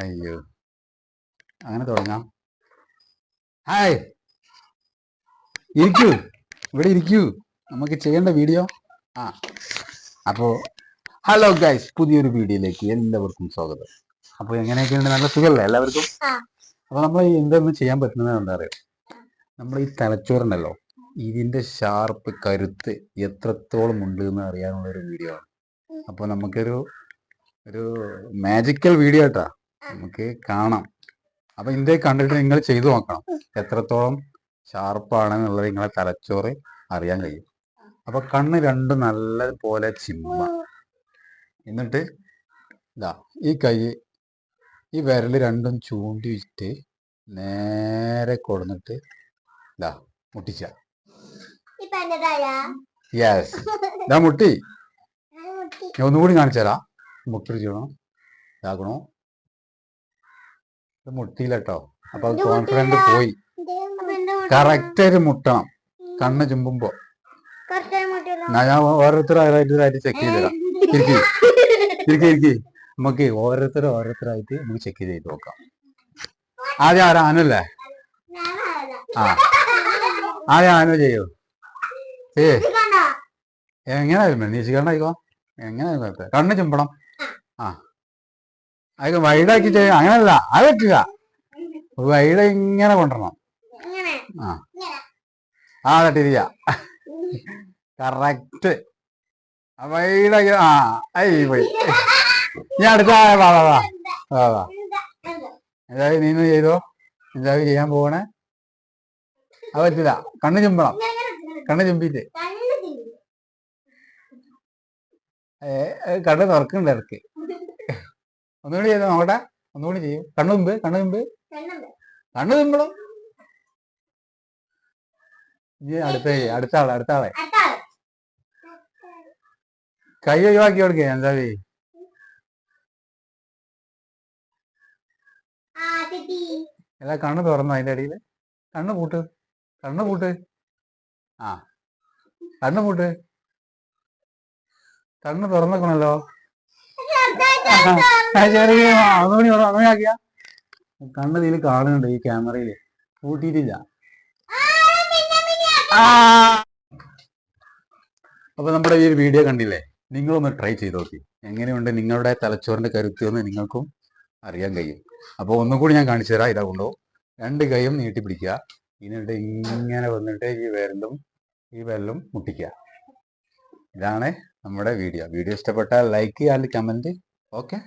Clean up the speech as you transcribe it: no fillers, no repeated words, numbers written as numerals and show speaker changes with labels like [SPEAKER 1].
[SPEAKER 1] അയ്യോ, അങ്ങനെ തുടങ്ങാം. ഹായ്, ഇരിക്കൂ, ഇവിടെ ഇരിക്കൂ, നമുക്ക് ചെയ്യേണ്ട വീഡിയോ. ആ അപ്പോൾ ഹലോ ഗൈസ്, പുതിയൊരു വീഡിയോയിലേക്ക് എല്ലാവർക്കും സ്വാഗതം. അപ്പോൾ എങ്ങനെയൊക്കെയുണ്ട്? നല്ല സുഖമല്ലേ എല്ലാവർക്കും? അപ്പോൾ നമ്മൾ എന്തൊന്നും ചെയ്യാൻ പറ്റുന്നത് എന്താ പറയുക, നമ്മൾ ഈ തലച്ചോറുണ്ടല്ലോ, ഇതിൻ്റെ ഷാർപ്പ് കരുത്ത് എത്രത്തോളം ഉണ്ട് എന്ന് അറിയാനുള്ള ഒരു വീഡിയോ ആണ്. അപ്പോൾ നമുക്കൊരു മാജിക്കൽ വീഡിയോ ആട്ടാ, നമുക്ക് കാണാം. അപ്പൊ ഇതിന്റെ കണ്ടിട്ട് നിങ്ങൾ ചെയ്തു നോക്കണം, എത്രത്തോളം ഷാർപ്പാണെന്നുള്ളത് നിങ്ങളെ തലച്ചോറ് അറിയാൻ കഴിയും. അപ്പൊ കണ്ണ് രണ്ടും നല്ല പോലെ ചിമ്മ, എന്നിട്ട് ഇതാ ഈ കൈ, ഈ വിരല് രണ്ടും ചൂണ്ടി വെച്ചിട്ട് നേരെ കൊടുന്നിട്ട് ഇതാ മുട്ടിച്ച. യെസ്, ഇതാ മുട്ടി. ഞാൻ ഒന്നുകൂടി കാണിച്ചു മുട്ടിച്ചോണോ, ഇതാക്കണോ. ഇത് മുട്ടിയില്ല കേട്ടോ, അപ്പൊ അത് കോൺഫിഡന്റ് പോയി. കറക്റ്റ് ആയിട്ട് മുട്ടണം കണ്ണ് ചുമ്പുമ്പോ. ഞാൻ ഓരോരുത്തരായിട്ട് ചെക്ക് ചെയ്ത് തരാം. ഇരിക്കി നമുക്ക് ഓരോരുത്തരായിട്ട് നമുക്ക് ചെക്ക് ചെയ്ത് നോക്കാം. ആദ്യം ആരാ? ആനല്ലേ? ആദ്യം ആനോ ചെയ്യോ? എങ്ങനെയായിരുന്നു നീശിക്കണ്ടായിക്കോ, എങ്ങനെയായിരുന്നു? കണ്ണ് ചുമ്പണം. അത് വൈഡാക്കി ചെയ്യാം, അങ്ങനല്ല, അത് പറ്റില്ല. വൈഡ ഇങ്ങനെ കൊണ്ടുവരണം. ആ തട്ടിരിക്ക, കറക്റ്റ് വൈഡാക്കി. പോയി. ഞാൻ അടുത്ത എന്തായാലും നീ ചെയ്തോ, എന്തായാലും ചെയ്യാൻ പോകണേ. അത് പറ്റില്ല, കണ്ണ് ചുമ്പണം. കണ്ണ് ചുമ്പിട്ട് കണ്ണ് തുറക്കണ്ട ഇടക്ക്. ഒന്നുകൂടി ചെയ്തോ നോക്കട്ടെ, ഒന്നുകൂടി ചെയ്യും. കണ്ണു മുമ്പ് കണ്ണു തുമ്പളം. അടുത്ത ആളെ കൈ ഒഴിവാക്കി കൊടുക്കേ. എന്താ എല്ലാ കണ്ണ് തുറന്നു, അതിന്റെ അടിയിൽ കണ്ണ് പൂട്ട്. ആ കണ്ണ് പൂട്ട്. കണ്ണ് തുറന്നേക്കണല്ലോ. ഒന്നുകൂടി ആക്കിയ കണ്ണ് ഇതിൽ കാണുന്നുണ്ട്, ഈ ക്യാമറയില് പൂട്ടിയിട്ടില്ല. അപ്പൊ നമ്മുടെ ഈ ഒരു വീഡിയോ കണ്ടില്ലേ, നിങ്ങളൊന്ന് ട്രൈ ചെയ്ത് നോക്കി. എങ്ങനെയുണ്ട് നിങ്ങളുടെ തലച്ചോറിന്റെ കരുത്ത് എന്ന് നിങ്ങൾക്കും അറിയാൻ കഴിയും. അപ്പോൾ ഒന്നും കൂടി ഞാൻ കാണിച്ചു തരാം. ഇതാ കൊണ്ടോ, രണ്ട് കൈയും നീട്ടി പിടിക്കുക, എന്നിട്ട് ഇങ്ങനെ വന്നിട്ട് ഈ വിരലും മുട്ടിക്കുക. ഇതാണ് നമ്മുടെ വീഡിയോ. ഇഷ്ടപ്പെട്ടാൽ ലൈക്ക് ആൻഡ് കമന്റ്. ഓക്കെ.